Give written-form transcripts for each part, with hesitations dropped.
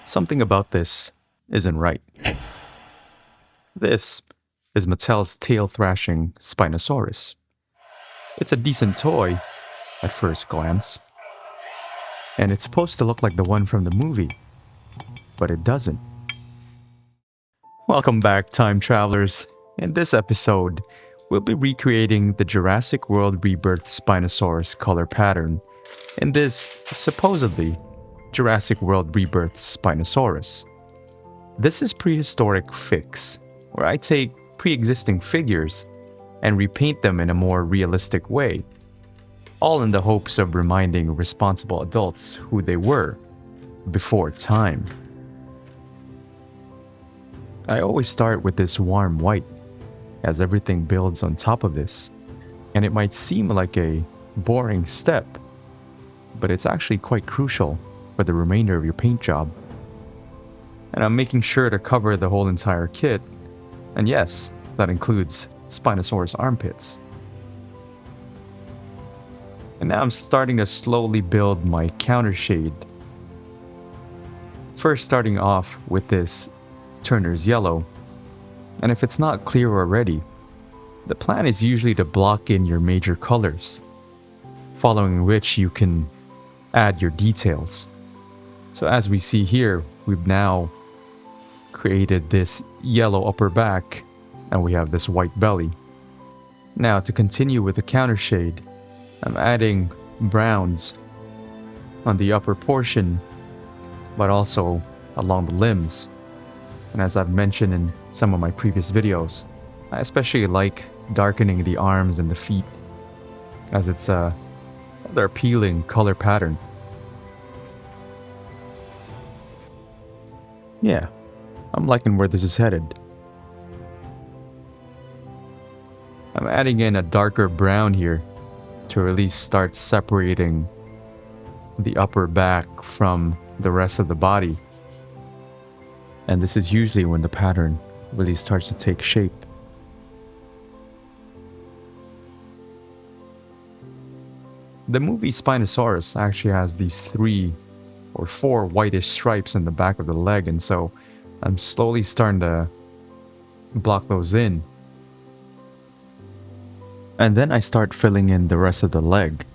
Something about this isn't right. This is Mattel's Tail-Thrashing Spinosaurus. It's a decent toy at first glance, and it's supposed to look like the one from the movie, but it doesn't. Welcome back, time travelers. In this episode, we'll be recreating the Jurassic World Rebirth Spinosaurus color pattern in this supposedly Jurassic World Rebirth Spinosaurus. This is Prehistoric Fix, where I take pre-existing figures and repaint them in a more realistic way, all in the hopes of reminding responsible adults who they were before time. I always start with this warm white, as everything builds on top of this, and it might seem like a boring step, but it's actually quite crucial for the remainder of your paint job. And I'm making sure to cover the whole entire kit, and yes, that includes Spinosaurus armpits. And now I'm starting to slowly build my countershade. First starting off with this Turner's yellow, and if it's not clear already, the plan is usually to block in your major colors, following which you can add your details. So as we see here, we've now created this yellow upper back, and we have this white belly. Now to continue with the countershade, I'm adding browns on the upper portion, but also along the limbs. And as I've mentioned in some of my previous videos, I especially like darkening the arms and the feet, as it's a rather appealing color pattern. Yeah, I'm liking where this is headed. I'm adding in a darker brown here to really start separating the upper back from the rest of the body. And this is usually when the pattern really starts to take shape. The movie Spinosaurus actually has these 3 or 4 whitish stripes in the back of the leg, and so I'm slowly starting to block those in. And then I start filling in the rest of the leg.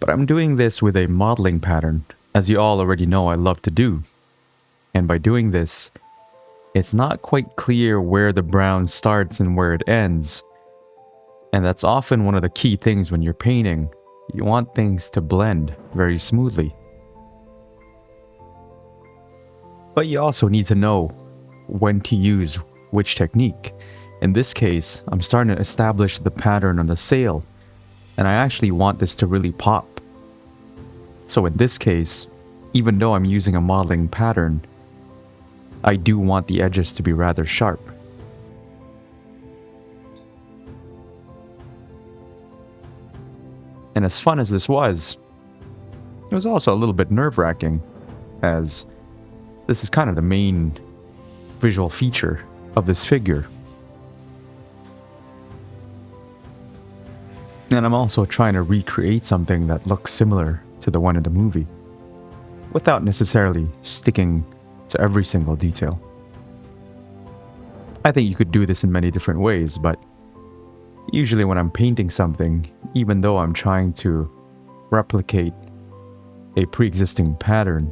But I'm doing this with a modeling pattern, as you all already know I love to do. And by doing this, it's not quite clear where the brown starts and where it ends. And that's often one of the key things when you're painting. You want things to blend very smoothly. But you also need to know when to use which technique. In this case, I'm starting to establish the pattern on the sail, and I actually want this to really pop. So in this case, even though I'm using a modeling pattern, I do want the edges to be rather sharp. And as fun as this was, it was also a little bit nerve-wracking, as this is kind of the main visual feature of this figure. And I'm also trying to recreate something that looks similar to the one in the movie, without necessarily sticking to every single detail. I think you could do this in many different ways, but usually when I'm painting something, even though I'm trying to replicate a pre-existing pattern,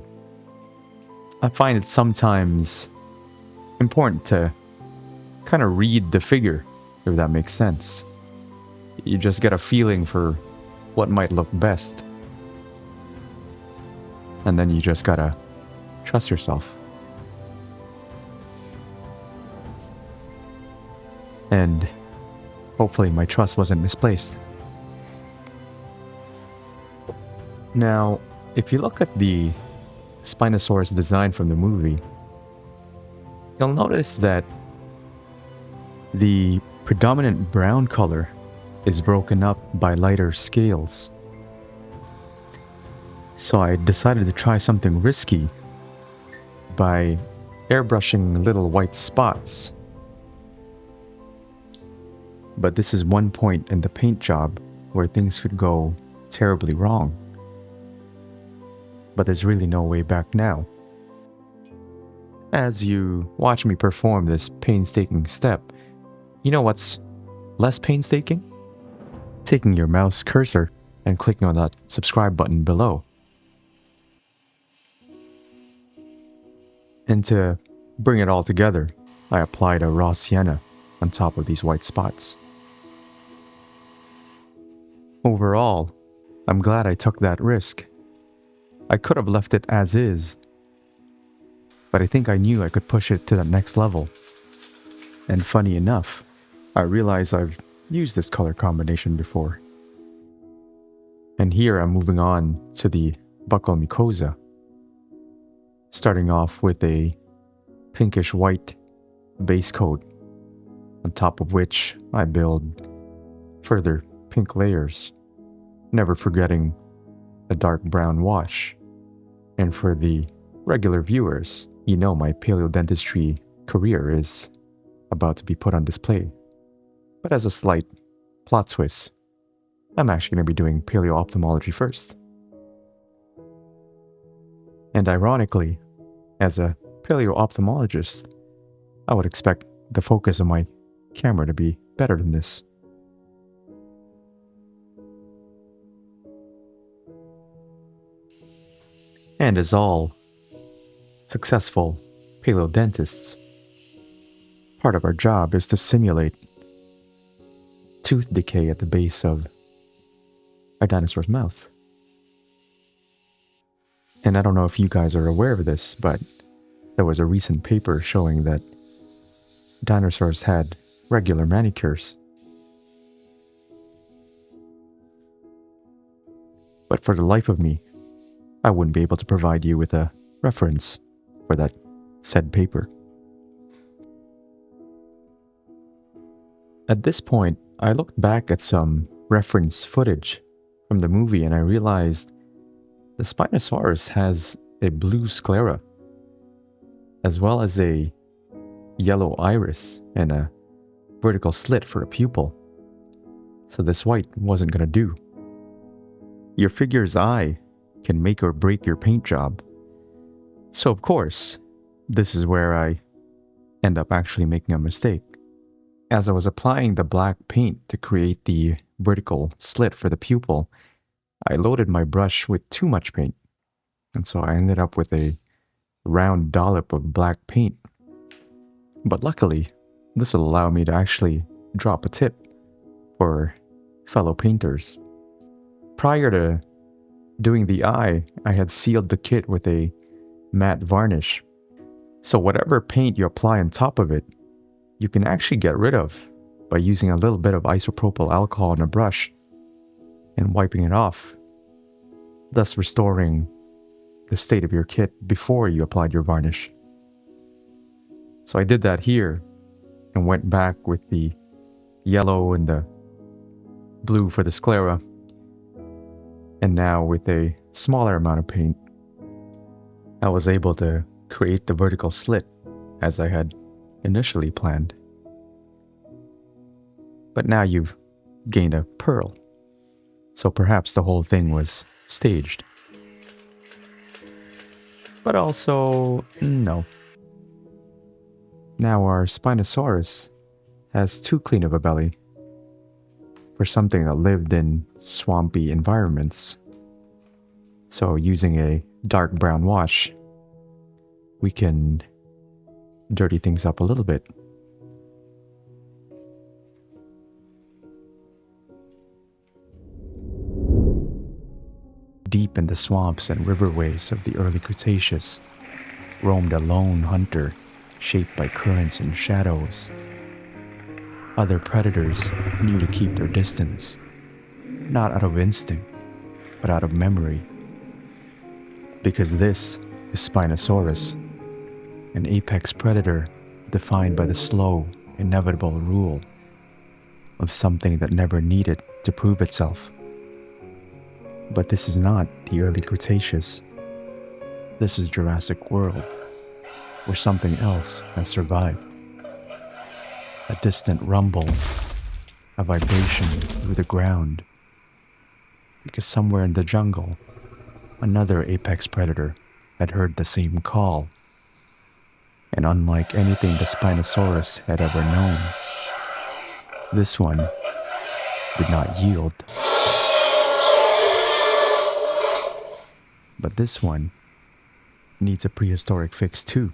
I find it sometimes important to kind of read the figure, if that makes sense. You just get a feeling for what might look best. And then you just gotta trust yourself. And hopefully my trust wasn't misplaced. Now, if you look at the Spinosaurus design from the movie, you'll notice that the predominant brown color is broken up by lighter scales. So I decided to try something risky by airbrushing little white spots. But this is one point in the paint job where things could go terribly wrong. But there's really no way back now. As you watch me perform this painstaking step, you know what's less painstaking? Taking your mouse cursor and clicking on that subscribe button below. And to bring it all together, I applied a raw sienna on top of these white spots. Overall, I'm glad I took that risk. I could have left it as is, but I think I knew I could push it to the next level. And funny enough, I realize I've used this color combination before. And here I'm moving on to the buccal mucosa, starting off with a pinkish white base coat, on top of which I build further pink layers, never forgetting a dark brown wash. And for the regular viewers, you know my paleo-dentistry career is about to be put on display. But as a slight plot twist, I'm actually going to be doing paleo-ophthalmology first. And ironically, as a paleo-ophthalmologist, I would expect the focus of my camera to be better than this. And as all successful paleo-dentists, part of our job is to simulate tooth decay at the base of a dinosaur's mouth. And I don't know if you guys are aware of this, but there was a recent paper showing that dinosaurs had regular manicures. But for the life of me, I wouldn't be able to provide you with a reference for that said paper. At this point, I looked back at some reference footage from the movie and I realized the Spinosaurus has a blue sclera, as well as a yellow iris and a vertical slit for a pupil. So this white wasn't going to do. Your figure's eye can make or break your paint job. So of course, this is where I end up actually making a mistake. As I was applying the black paint to create the vertical slit for the pupil, I loaded my brush with too much paint. And so I ended up with a round dollop of black paint. But luckily, this will allow me to actually drop a tip for fellow painters. Prior to doing the eye, I had sealed the kit with a matte varnish. So whatever paint you apply on top of it, you can actually get rid of by using a little bit of isopropyl alcohol on a brush and wiping it off, thus restoring the state of your kit before you applied your varnish. So I did that here and went back with the yellow and the blue for the sclera, and now with a smaller amount of paint, I was able to create the vertical slit as I had initially planned. But now you've gained a pearl, so perhaps the whole thing was staged. But also, no. Now our Spinosaurus has too clean of a belly for something that lived in swampy environments. So using a dark brown wash, we can dirty things up a little bit. Deep in the swamps and riverways of the early Cretaceous roamed a lone hunter shaped by currents and shadows. Other predators knew to keep their distance, not out of instinct, but out of memory. Because this is Spinosaurus, an apex predator defined by the slow, inevitable rule of something that never needed to prove itself. But this is not the early Cretaceous. This is Jurassic World, where something else has survived. A distant rumble, a vibration through the ground. Because somewhere in the jungle, another apex predator had heard the same call. And unlike anything the Spinosaurus had ever known, this one did not yield. But this one needs a prehistoric fix too.